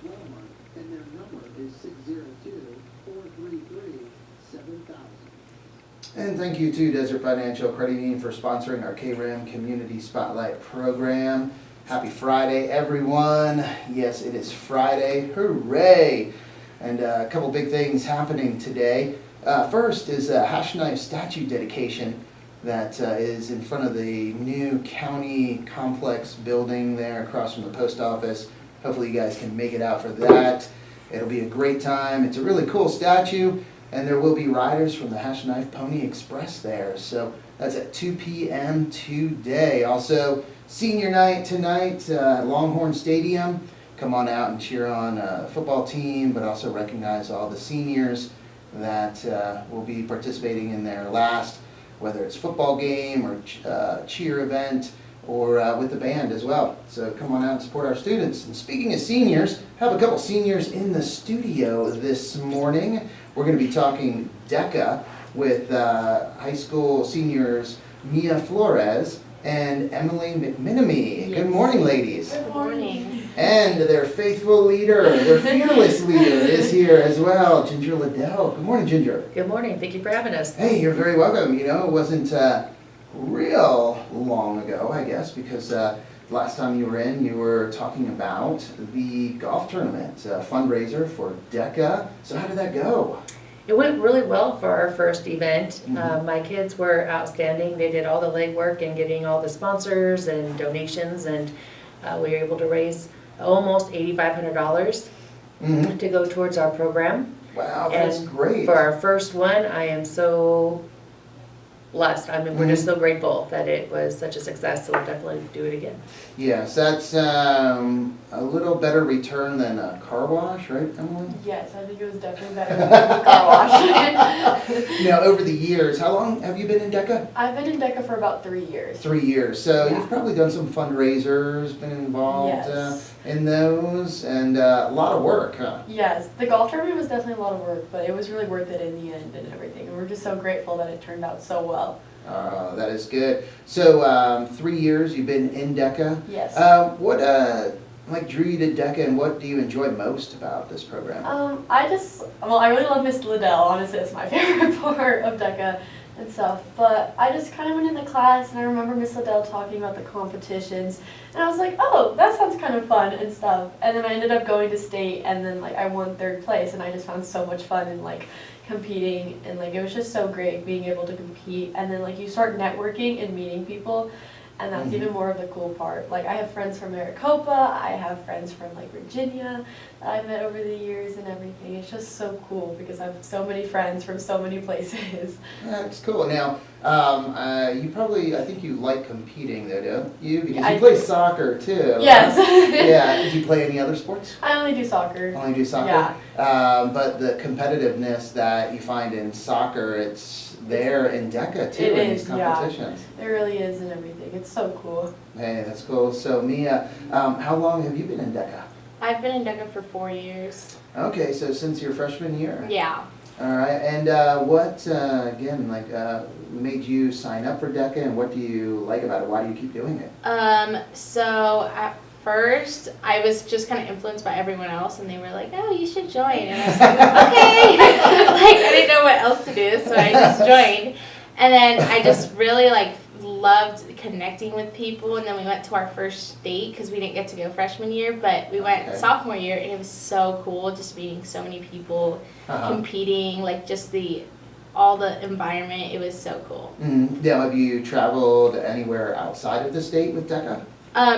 Walmart, and their number is 602-433-7000. And thank you to Desert Financial Credit Union for sponsoring our KRIM Community Spotlight program. Happy Friday, everyone. Yes, it is Friday. Hooray! And a couple big things happening today. First is a hash knife statue dedication that is in front of the new county complex building there across from the post office. Hopefully you guys can make it out for that. It'll be a great time. It's a really cool statue, and there will be riders from the Hash Knife Pony Express there. So that's at 2 p.m. today. Also, senior night tonight at Longhorn Stadium. Come on out and cheer on a football team, but also recognize all the seniors that will be participating in their last, whether it's football game or cheer event, or with the band as well. So come on out and support our students. And speaking of seniors, I have a couple seniors in the studio this morning. We're going to be talking DECA with high school seniors Mia Flores and Emily McMinamy. Yes. Good morning, ladies. Good morning. And their faithful leader, their fearless leader is here as well, Ginger Liddell. Good morning, Ginger. Good morning. Thank you for having us. Hey, you're very welcome. You know, it wasn't real long ago, I guess, because last time you were in, you were talking about the golf tournament, fundraiser for DECA. So how did that go? It went really well for our first event. My kids were outstanding. They did all the legwork and getting all the sponsors and donations, and we were able to raise almost $8,500 to go towards our program. Wow, that's great. For our first one, I am so blessed. I mean, we're just so grateful that it was such a success, so we'll definitely do it again. Yes, that's a little better return than a car wash, right, Emily? Yes, I think it was definitely better than a car wash. Now, over the years, how long have you been in DECA? I've been in DECA for about 3 years. 3 years. So Yeah. you've probably done some fundraisers, been involved Yes. in those, and a lot of work, huh? Yes, the golf tournament was definitely a lot of work, but it was really worth it in the end and everything. And we're just so grateful that it turned out so well. That is good. So 3 years you've been in DECA. Yes. What drew you to DECA, and what do you enjoy most about this program? I really love Miss Liddell. Honestly, it's my favorite part of DECA and stuff. But I just kind of went in the class, and I remember Miss Liddell talking about the competitions, and I was like, oh, that sounds kind of fun and stuff. And then I ended up going to state, and then I won 3rd place, and I just found so much fun in competing, and it was just so great being able to compete. And then you start networking and meeting people, and that's even more of the cool part. I have friends from Maricopa, I have friends from Virginia that I've met over the years and everything. It's just so cool because I have so many friends from so many places. That's cool. Now, you probably, I think you like competing though, don't you? Because you I play soccer too. Yes. Yeah. Do you play any other sports? I only do soccer. Only do soccer? Yeah. But the competitiveness that you find in soccer, it's there in DECA too, in these competitions. Yeah. It really is and everything. It's so cool. Hey, that's cool. So Mia, how long have you been in DECA? I've been in DECA for 4 years. Okay, so since your freshman year? Yeah. All right, and what, again, made you sign up for DECA, and what do you like about it? Why do you keep doing it? So at first, I was just kind of influenced by everyone else, and they were like, oh, you should join. And I was like, okay. I didn't know what else to do, so I just joined. And then I just really, loved connecting with people, and then we went to our first state because we didn't get to go freshman year, but we went sophomore year, and it was so cool just meeting so many people, competing, just all the environment. It was so cool. Now, have you traveled anywhere outside of the state with DECA?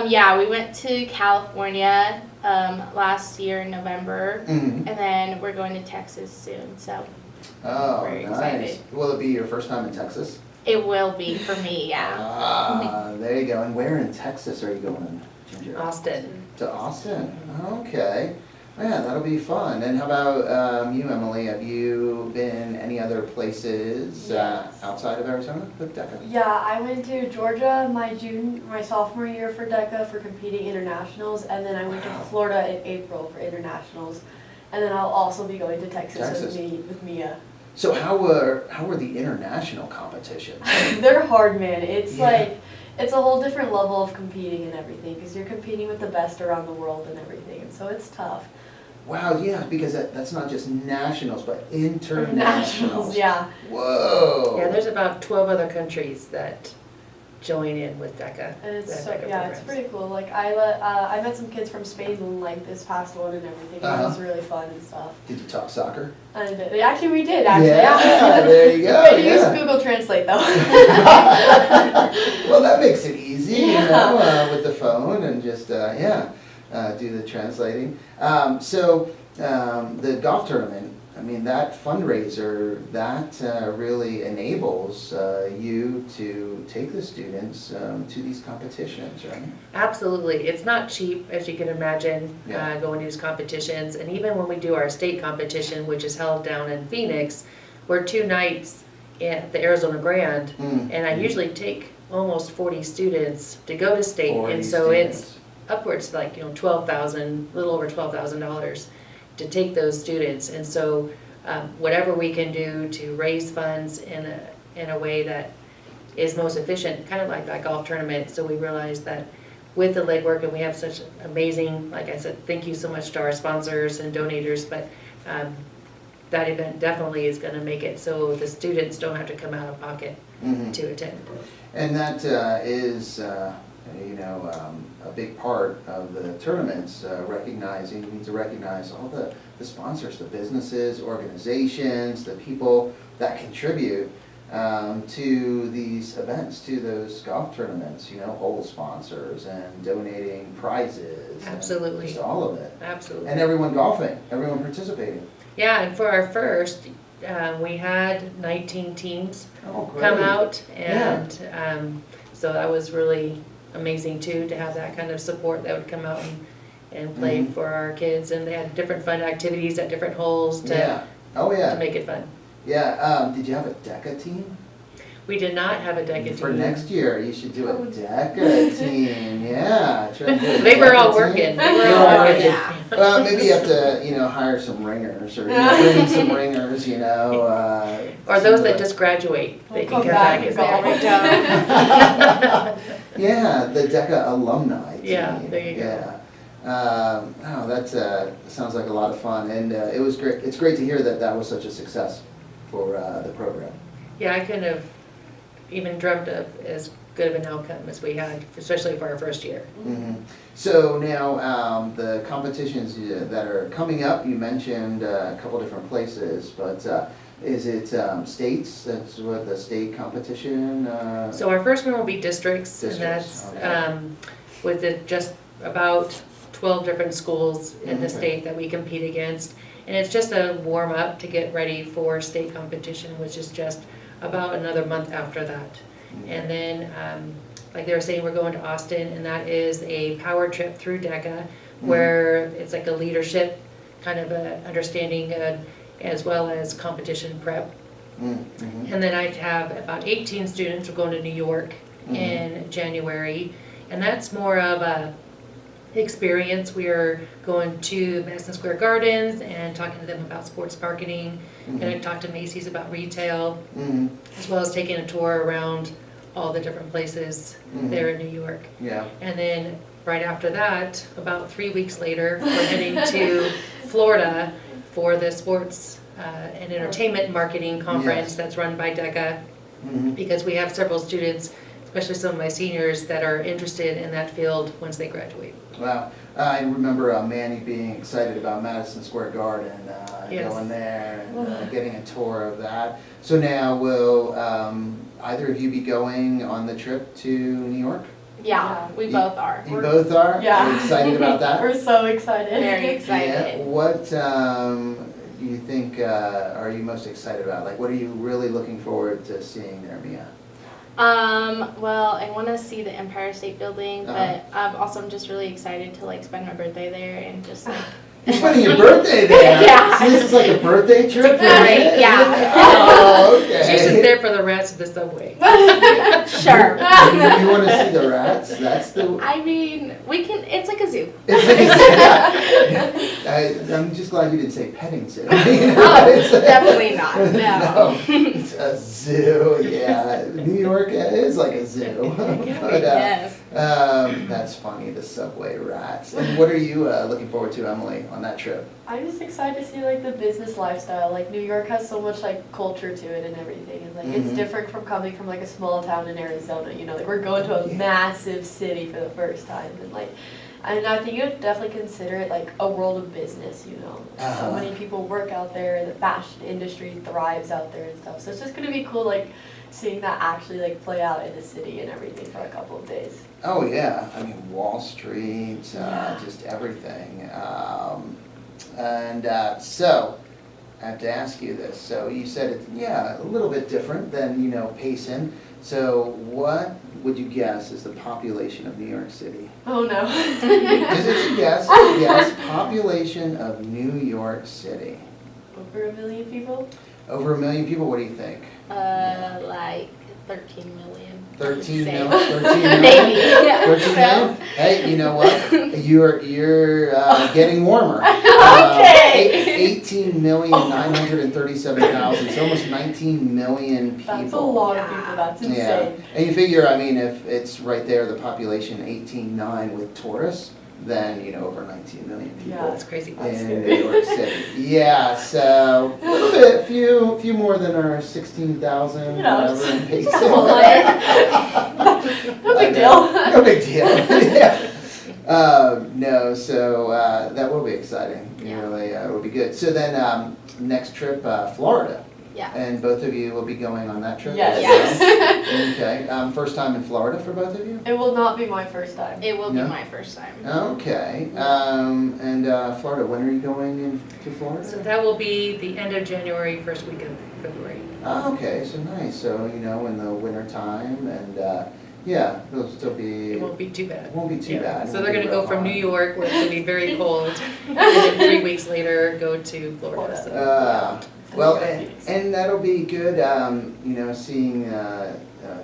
Yeah, we went to California last year in November, and then we're going to Texas soon, so very excited. Will it be your first time in Texas? It will be for me, yeah. There you go. And where in Texas are you going, Ginger? Austin. To Austin? Okay. Yeah, that'll be fun. And how about you, Emily? Have you been any other places outside of Arizona with DECA? Yeah, I went to Georgia my sophomore year for DECA for competing internationals, and then I went to Florida in April for internationals, and then I'll also be going to Texas. with Mia. So how were the international competitions? They're hard, man. It's it's a whole different level of competing and everything because you're competing with the best around the world and everything, and so it's tough. Wow, yeah, because that's not just nationals, but internationals. Nationals, yeah. Whoa. Yeah, there's about 12 other countries that join in with DECA. And it's the so, DECA yeah, it's programs. pretty cool. Like I met some kids from Spain like this past one and everything. And it was really fun and stuff. Did you talk soccer? And actually we did actually. Yeah, there you go. I had to use Yeah. Google Translate though. Well, that makes it easy, you Yeah. know, with the phone and just, do the translating. The golf tournament, I mean, that fundraiser, that really enables you to take the students to these competitions, right? Absolutely. It's not cheap, as you can imagine, Yeah. going to these competitions. And even when we do our state competition, which is held down in Phoenix, we're 2 nights at the Arizona Grand. And I usually take almost 40 students to go to state. 40 And so students. it's upwards like, $12,000, a little over $12,000 to take those students. And so whatever we can do to raise funds in a way that is most efficient, kind of like that golf tournament. So we realized that with the legwork, and we have such amazing, like I said, thank you so much to our sponsors and donators, but that event definitely is going to make it so the students don't have to come out of pocket to attend. And that is, a big part of the tournaments, recognizing, you need to recognize all the sponsors, the businesses, organizations, the people that contribute to these events, to those golf tournaments, hole sponsors and donating prizes. Absolutely. And just all of it. Absolutely. And everyone golfing, everyone participating. Yeah, and for our first, we had 19 teams Oh, great. come out, and so that was really amazing too, to have that kind of support that would come out and play for our kids. And they had different fun activities at different holes to Yeah. Oh, yeah. make it fun. Yeah. Did you have a DECA team? We did not have a DECA team. For next year, you should do a DECA team. Yeah. Try to do a They were all DECA team. working. They were all working. Yeah. Well, maybe you have to, hire some ringers or bring some ringers, Or those that just graduate, they can Come come back back as and well. Yeah, the DECA alumni team. Yeah, there you go. Yeah. That sounds like a lot of fun, and it was great. It's great to hear that was such a success for the program. Yeah, I couldn't have even dreamt of as good of an outcome as we had, especially for our first year. So now, the competitions that are coming up, you mentioned a couple different places, but is it states? That's what the state competition? So our first one will be districts, and Districts, that's okay. with just about 12 different schools in the Okay. state that we compete against. And it's just a warm up to get ready for state competition, which is just about another month after that. And then, like they were saying, we're going to Austin, and that is a power trip through DECA, where it's like a leadership kind of a understanding, as well as competition prep. And then I have about 18 students who are going to New York in January, and that's more of a experience. We are going to Madison Square Gardens and talking to them about sports marketing, and I talked to Macy's about retail, as well as taking a tour around all the different places there in New York. Yeah. And then right after that, about 3 weeks later, we're heading to Florida for the sports and entertainment marketing conference that's run by DECA, because we have several students, especially some of my seniors, that are interested in that field once they graduate. Wow. I remember Manny being excited about Madison Square Garden, Yes. going there and getting a tour of that. So now, will either of you be going on the trip to New York? Yeah, we You- both are. You both are? Yeah. Are you excited about that? We're so excited. Very Yeah. excited. What do you think are you most excited about? Like, what are you really looking forward to seeing there, Mia? Well, I want to see the Empire State Building, Uh-huh. but also I'm just really excited to spend my birthday there and just You're spending your birthday there. Yeah. So this is like a birthday trip for Right, you? yeah. Oh, okay. She's just there for the rats of the subway. sure. You want to see the rats? That's the. I mean, it's like a zoo. It's like, I'm just glad you didn't say petting zoo. Oh, definitely not. No. No, it's a zoo. Yeah, New York is like a zoo. But, Yes. That's funny, the subway rats. And what are you looking forward to, Emily, on that trip? I'm just excited to see like the business lifestyle. Like New York has so much like culture to it and everything, and like it's Mhm. different from coming from like a small town in Arizona. You know, like we're going to a Yeah. massive city for the first time, and I think you would definitely consider it like a world of business. You know, Uh-huh. so many people work out there. The fashion industry thrives out there and stuff. So it's just gonna be cool, like seeing that actually like play out in the city and everything for a couple of days. Oh, yeah, I mean, Wall Street, Yeah. just everything. So, I have to ask you this. So you said it's, yeah, a little bit different than, you know, Payson. So what would you guess is the population of New York City? Oh no. Just it's a guess, population of New York City. Over 1 million people. Over 1 million people, what do you think? Like 13 million. 13 Say. million? 13 million? Maybe. Yeah. 13 million? Hey, you know what? You're getting warmer. Okay. 18,937,000, so almost 19 million people. That's a lot of people. That's insane. Yeah, and you figure, I mean, if it's right there, the population 18.9 with tourists, then, you know, over 19 million people. Yeah. That's crazy. That's In scary. New York City. Yeah, so a little bit, few more than our 16,000 You know, whatever in Payson. just a little bit. No big deal. No big deal. Yeah. No, so that will be exciting. Yeah. Really, it will be good. So then, next trip, Florida. Yeah. And both of you will be going on that trip? Yes. as well? Okay. First time in Florida for both of you? It will not be my first time. It will No? be my first time. Okay. And Florida, when are you going to Florida? So that will be the end of January, first week of February. Oh, okay, so nice. So, you know, in the winter time, and yeah, it'll still be, It won't be too bad. it won't be too Yeah. bad. It So won't they're be gonna go real from hot. New York, where it's gonna be very cold, and then 3 weeks later, go to Florida, so. Well, And and that'll be good, you know, seeing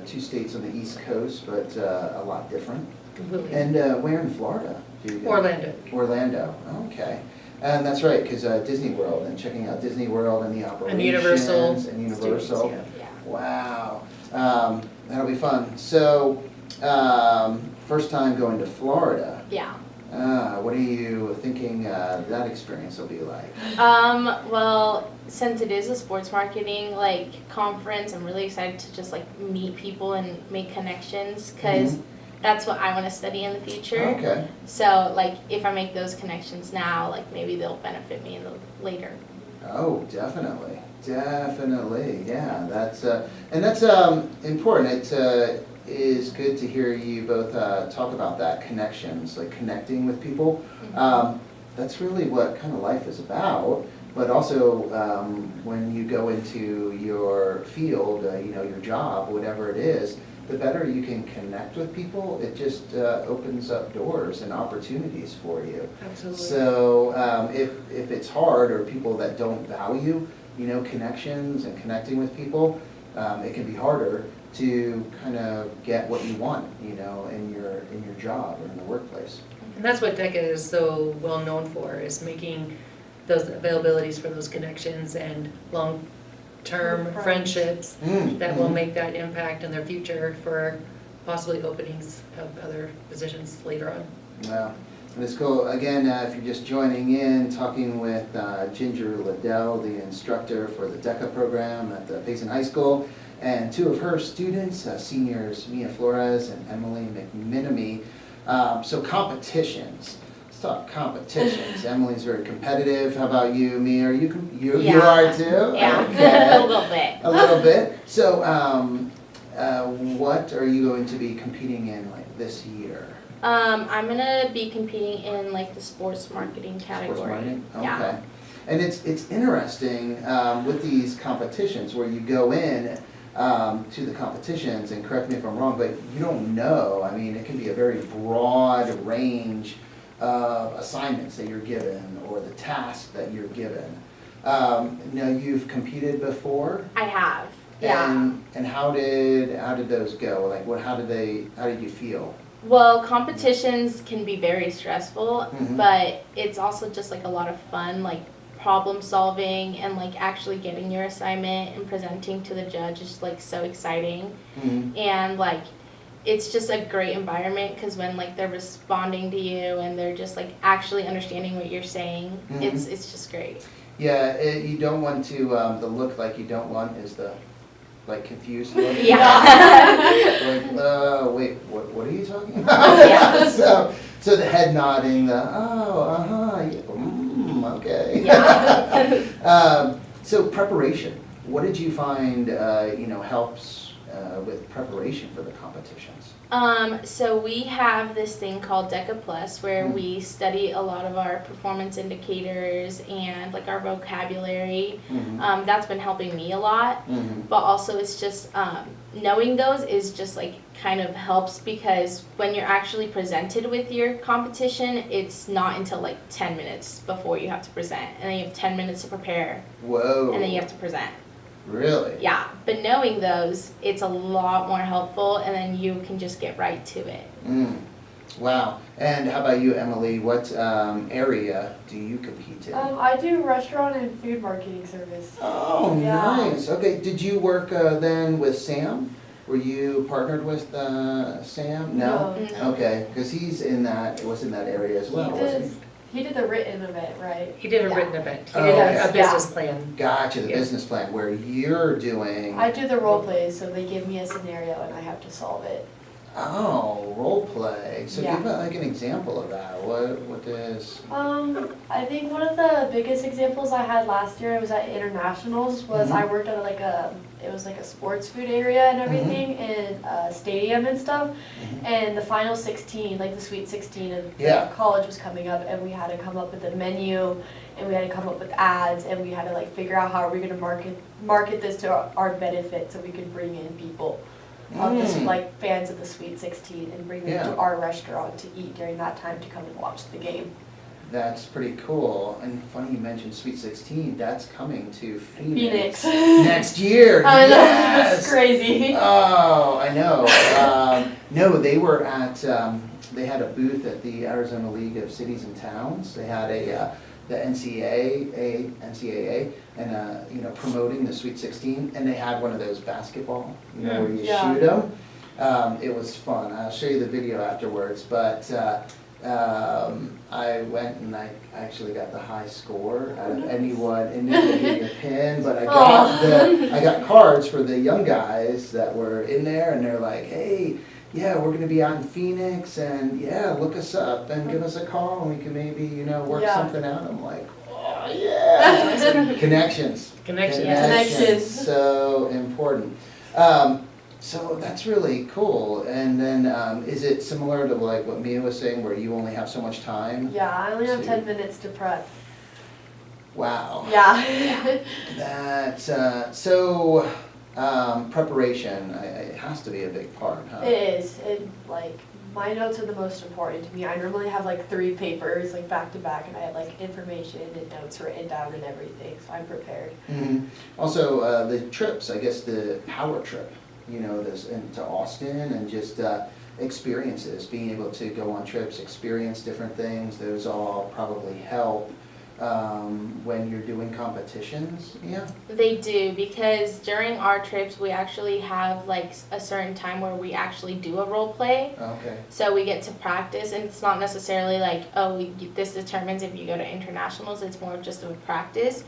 two states on the East Coast, but a lot different. Completely. And where in Florida do you go? Orlando. Orlando, okay. And that's right, because Disney World, and checking out Disney World and the operations. And Universal. And Universal. Studios, Yeah. Wow, that'll be fun. So, first time going to Florida. Yeah. What are you thinking that experience will be like? Well, since it is a sports marketing like conference, I'm really excited to just like meet people and make connections because that's what I want to study in the future. Okay. So like if I make those connections now, like maybe they'll benefit me in the later. Oh, definitely, definitely, yeah. That's and that's important. It is good to hear you both talk about that, connections, like connecting with people. That's really what kind of life is about. But also, when you go into your field, you know, your job, whatever it is, the better you can connect with people, it just opens up doors and opportunities for you. Absolutely. So if it's hard, or people that don't value, you know, connections and connecting with people, it can be harder to kind of get what you want, you know, in your job or in the workplace. And that's what DECA is so well known for, is making those availabilities for those connections and long-term Friends. friendships that will Mhm. make that impact in their future for possibly openings of other positions later on. Yeah, and it's cool. Again, if you're just joining in, talking with Ginger Liddell, the instructor for the DECA program at the Payson High School, and two of her students, seniors Mia Flores and Emily McMinamy. So competitions. Let's talk competitions. Emily's very competitive. How about you, Mia? Are you you Yeah. are too? Yeah, Okay. a little bit. A little bit. So, what are you going to be competing in like this year? I'm gonna be competing in like the sports marketing category. Sports marketing? Yeah. Okay. And it's interesting with these competitions where you go in to the competitions, and correct me if I'm wrong, but you don't know. I mean, it can be a very broad range of assignments that you're given, or the task that you're given. Now, you've competed before? I have. Yeah. And how did those go? Like, how did you feel? Well, competitions can be very stressful, Mhm. but it's also just like a lot of fun, like problem solving and like actually getting your assignment and presenting to the judge is like so exciting. Mhm. And like it's just a great environment because when like they're responding to you and they're just like actually understanding what you're saying, it's just great. Yeah, you don't want to, the look like you don't want is the, like, confused look. Yeah. Like, wait, what are you talking about? Yeah. So the head nodding, the, yeah, okay. Yeah. So preparation, what did you find, helps with preparation for the competitions? So we have this thing called DECA Plus where we study a lot of our performance indicators and like our vocabulary. That's been helping me a lot, but also it's just knowing those is just like kind of helps because when you're actually presented with your competition, it's not until like 10 minutes before you have to present, and then you have 10 minutes to prepare. Whoa. And then you have to present. Really? Yeah, but knowing those, it's a lot more helpful, and then you can just get right to it. Wow. And how about you, Emily? What area do you compete in? I do restaurant and food marketing service. Oh, Yeah. nice. Okay, did you work then with Sam? Were you partnered with Sam? No? No. Okay, because he's in that, was in that area as well, wasn't he? He did the written event, right? He did a Yeah. written event. He Oh, did okay. a business plan. Gotcha, the Yeah. business plan, where you're doing, I do the role plays, so they give me a scenario and I have to solve it. oh, role play. So Yeah. give like an example of that. What is, I think one of the biggest examples I had last year, I was at internationals, was I worked at it was like a sports food area and everything, and a stadium and stuff. And the final 16, like the Sweet 16 of Yeah. the college was coming up, and we had to come up with a menu, and we had to come up with ads, and we had to like figure out how are we going to market this to our benefit so we could bring in people. Just like fans of the Sweet 16 and bring them Yeah. to our restaurant to eat during that time to come and watch the game. that's pretty cool. And funny you mentioned Sweet 16, that's coming to Phoenix. Next year, I know, yes! it's crazy. Oh, I know. No, they were at, they had a booth at the Arizona League of Cities and Towns. They had the NCAA, and promoting the Sweet 16, and they had one of those basketball, where you Yeah. shoot them. It was fun. I'll show you the video afterwards, but I went and I actually got the high score out of anyone in the pin, but I got cards for the young guys that were in there, and they're like, hey, yeah, we're gonna be out in Phoenix, and yeah, look us up and give us a call, and we can maybe, work something out. I'm like, oh yeah. Connections. Connections. So important. So that's really cool. And then is it similar to like what Mia was saying, where you only have so much time? Yeah, I only have 10 minutes to prep. Wow. Yeah. That's preparation. It has to be a big part, huh? It is. My notes are the most important to me. I normally have like 3 papers like back to back, and I have like information and notes written down and everything, so I'm prepared. Also, the trips, I guess the power trip, this into Austin, and just experiences, being able to go on trips, experience different things, those all probably help when you're doing competitions. Yeah. They do, because during our trips we actually have like a certain time where we actually do a role play. Okay. So we get to practice, and it's not necessarily like, this determines if you go to internationals. It's more of just a practice,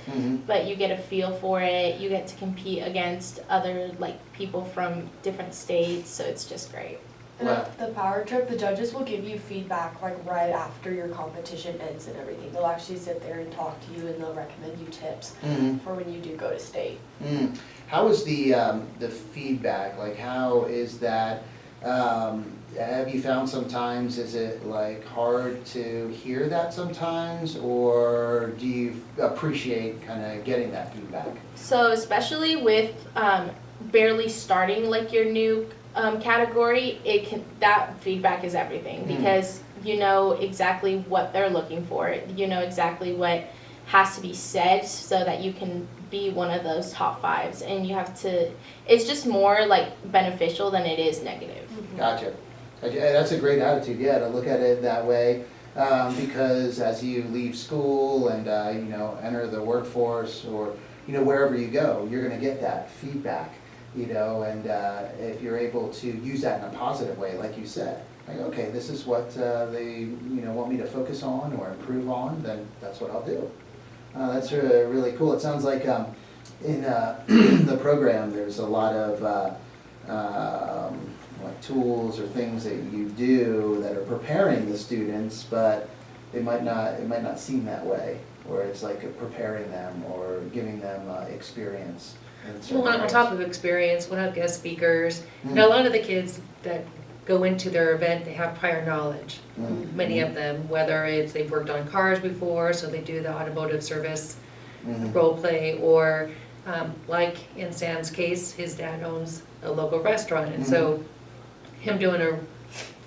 but you get a feel for it. You get to compete against other like people from different states, so it's just great. And at the power trip, the judges will give you feedback like right after your competition ends and everything. They'll actually sit there and talk to you, and they'll recommend you tips for when you do go to state. How is the feedback? Like, how is that? Have you found sometimes, is it like hard to hear that sometimes, or do you appreciate kind of getting that feedback? So especially with barely starting like your new category, that feedback is everything, because you know exactly what they're looking for. You know exactly what has to be said so that you can be one of those top 5s, and you have to, it's just more like beneficial than it is negative. Gotcha. That's a great attitude, yeah, to look at it that way, because as you leave school and enter the workforce, or wherever you go, you're going to get that feedback. you know, and if you're able to use that in a positive way, like you said, like, okay, this is what they, you know, want me to focus on or improve on, then that's what I'll do. That's really cool. It sounds like in the program, there's a lot of like tools or things that you do that are preparing the students, but it might not seem that way, or it's like preparing them or giving them experience. in certain Well, on areas. top of experience, we'll have guest speakers. Now, a lot of the kids that go into their event, they have prior knowledge. Mm. Many of them, whether it's they've worked on cars before, so they do the automotive service Mhm. role play, or like in Sam's case, his dad owns a local restaurant, and so him doing a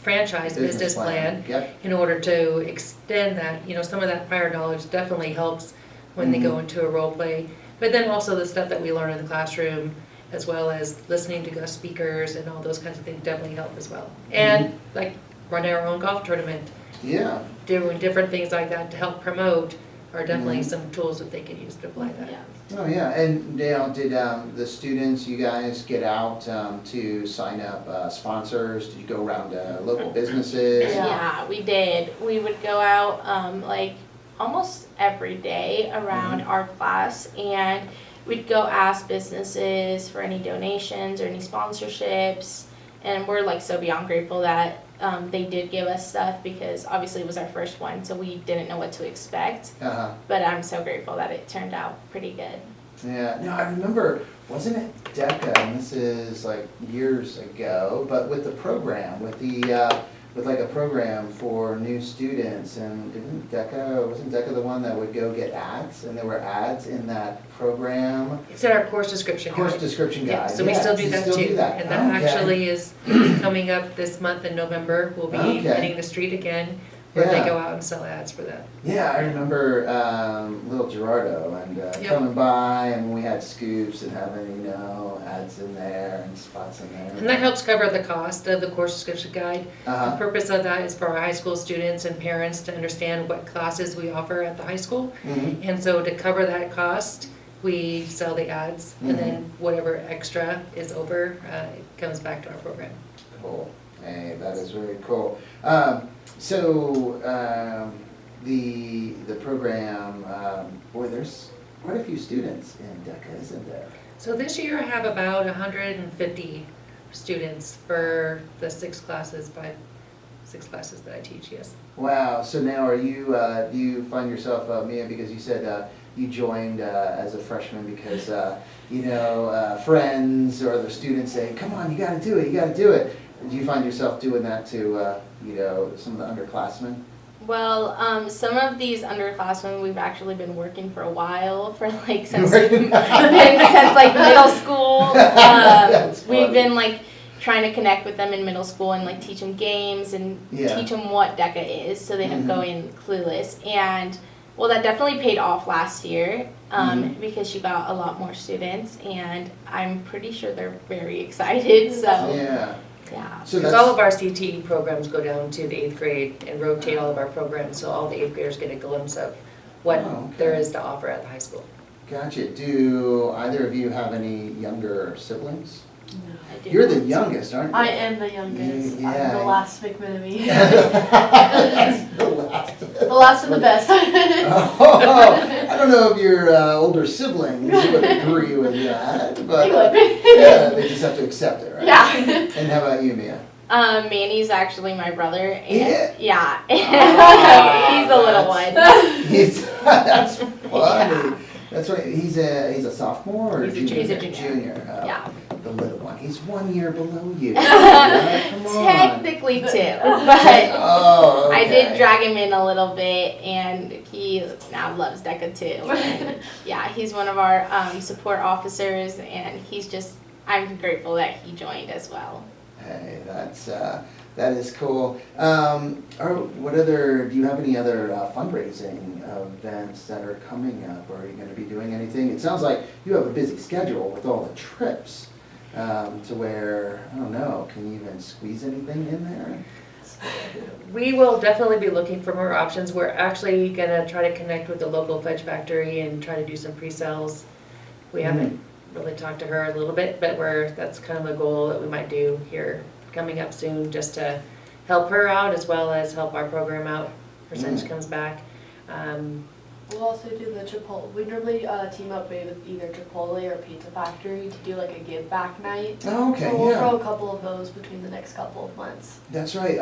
franchise business plan Yep. in order to extend that, you know, some of that prior knowledge definitely helps when they go into a role play. But then also the stuff that we learn in the classroom, as well as listening to guest speakers and all those kinds of things definitely help as well. And like running our own golf tournament, Yeah. doing different things like that to help promote are definitely some tools that they can use to apply that. Yeah. Oh, yeah, and Dale, did the students, you guys get out to sign up sponsors? Did you go around to local businesses? Yeah. Yeah, we did. We would go out like almost every day around our class, and we'd go ask businesses for any donations or any sponsorships. And we're like so beyond grateful that they did give us stuff, because obviously it was our first one, so we didn't know what to expect. Uh-huh. But I'm so grateful that it turned out pretty good. Yeah, no, I remember, wasn't it DECA, and this is like years ago, but with the program, with like a program for new students, and wasn't DECA the one that would go get ads, and there were ads in that program? It's in our course description Course guide. description Yeah, guide. so we Yeah, still do you that still too. do that. And that Okay. actually is coming up this month in November. We'll be Okay. hitting the street again, where they Yeah. go out and sell ads for that. Yeah, I remember little Gerardo and Yep. coming by, and we had scoops and having, you know, ads in there and spots in there. And that helps cover the cost of the course description guide. The Uh-huh. purpose of that is for our high school students and parents to understand what classes we offer at the high school. Mhm. And so to cover that cost, we sell the ads, and then whatever extra is over, it comes back to our program. Cool. Hey, that is really cool. The program, boy, there's quite a few students in DECA, isn't there? So this year I have about 150 students for the six classes that I teach, yes. Wow. So now, are you? Do you find yourself, Mia? Because you said you joined as a freshman because you know friends or other students saying, "Come on, you got to do it. You got to do it." Do you find yourself doing that to you know, some of the underclassmen? Well, some of these underclassmen we've actually been working for a while, for like since Working? since like middle school. That's We've funny. been like trying to connect with them in middle school and like teach them games and Yeah. teach them what DECA is, so they don't go in clueless. And well, that definitely paid off last year because she got a lot more students, and I'm pretty sure they're very excited. So Yeah. yeah. So Because that's all of our CTE programs go down to the 8th grade and rotate all of our programs, so all the 8th graders get a glimpse of what Oh, okay. there is to offer at the high school. Gotcha. Do either of you have any younger siblings? I do. You're the youngest, aren't you? I am the youngest. Yeah. I'm the last McMenemy. The last. The last and the best. Oh, I don't know if your older siblings would agree with that, but They would. yeah, they just have to accept it, right? Yeah. And how about you, Mia? Manny's actually my brother, and Yeah. he's the little one. That's funny. That's right. He's a sophomore or He's a junior? junior. Junior. Oh, Yeah. The little one. He's 1 year below you. Yeah, come on. Technically 2, but Oh, okay. I did drag him in a little bit, and he now loves DECA too. And yeah, he's one of our support officers, and I'm grateful that he joined as well. Hey, that is cool. Do you have any other fundraising events that are coming up, or are you going to be doing anything? It sounds like you have a busy schedule with all the trips, to where, I don't know, can you even squeeze anything in there? We will definitely be looking for more options. We're actually gonna try to connect with the local fudge factory and try to do some pre-sales. We haven't really talked to her a little bit, but that's kind of a goal that we might do here coming up soon, just to help her out as well as help our program out. Her son comes back. We'll also do the Chipotle. We normally team up with either Chipotle or Pizza Factory to do like a give back night. Oh, okay, So we'll yeah. throw a couple of those between the next couple of months. That's right.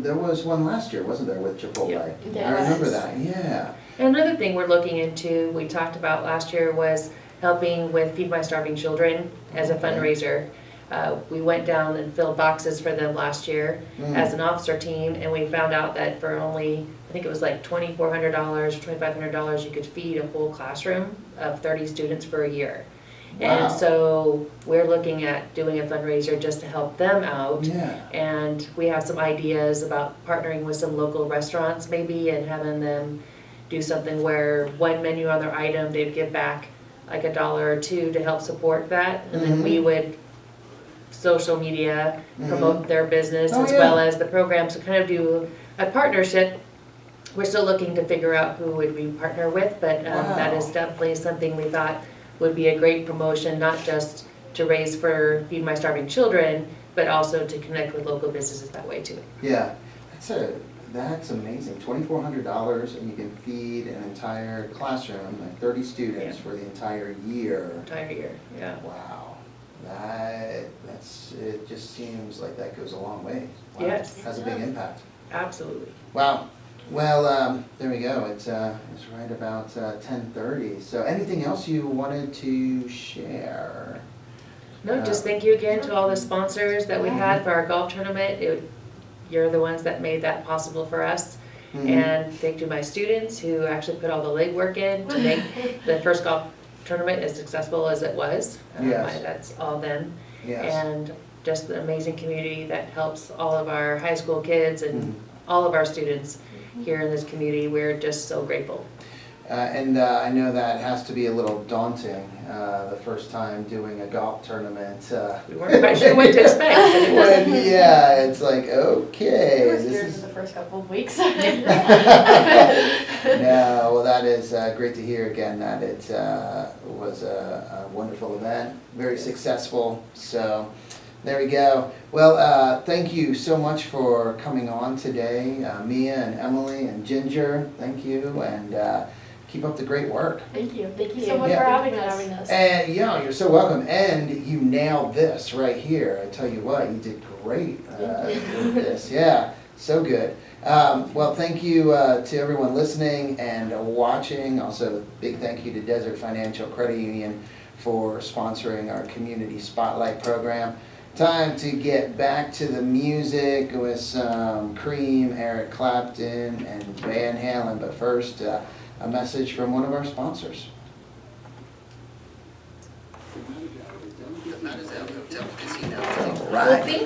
There was one last year, wasn't there, with Chipotle? Yep. I remember Yes. that, yeah. And another thing we're looking into, we talked about last year, was helping with Feed My Starving Children as a Okay. fundraiser. We went down and filled boxes for them last year as an officer team, and we found out that for only, I think it was like $2,400, $2,500, you could feed a whole classroom of 30 students for a year. Wow. And so we're looking at doing a fundraiser just to help them out. Yeah. And we have some ideas about partnering with some local restaurants maybe, and having them do something where one menu on their item, they'd give back like $1 or $2 to help support that. And then we would social media, promote their business Oh, as yeah. well as the program, so kind of do a partnership. We're still looking to figure out who would we partner with, but that is definitely something we thought would be a great promotion, not just to raise for Feed My Starving Children, but also to connect with local businesses that way too. Yeah, that's amazing. $2,400 and you can feed an entire classroom, like 30 students for the entire year. Entire year, yeah. Wow. It just seems like that goes a long way. Wow. Yes. Has a big impact. Absolutely. Wow. Well, there we go. It's right about 10:30. So anything else you wanted to share? No, just thank you again to all the sponsors that we had for our golf tournament. You're the ones that made that possible for us. And thank you to my students who actually put all the legwork in to make the first golf tournament as successful as it was. Yes. That's all them. Yes. And just the amazing community that helps all of our high school kids and all of our students here in this community. We're just so grateful. And I know that has to be a little daunting, the first time doing a golf tournament. We weren't quite sure what to expect. But it was, Yeah, it's like, okay. I was this scared is for the first couple of weeks. No, well, that is great to hear again that it was a wonderful event, very successful. So there we go. Well, thank you so much for coming on today, Mia and Emily and Ginger. Thank you, and keep up the great work. Thank you. Thank you Yeah. so much Yeah. for having Thank you for us. having us. And yeah, you're so welcome. And you nailed this right here. I tell you what, you did great with this. Yeah, so good. Well, thank you to everyone listening and watching. Also, big thank you to Desert Financial Credit Union for sponsoring our Community Spotlight program. Time to get back to the music with some KRIM, Eric Clapton, and Van Halen. But first, a message from one of our sponsors. The Hotel Casino. Right.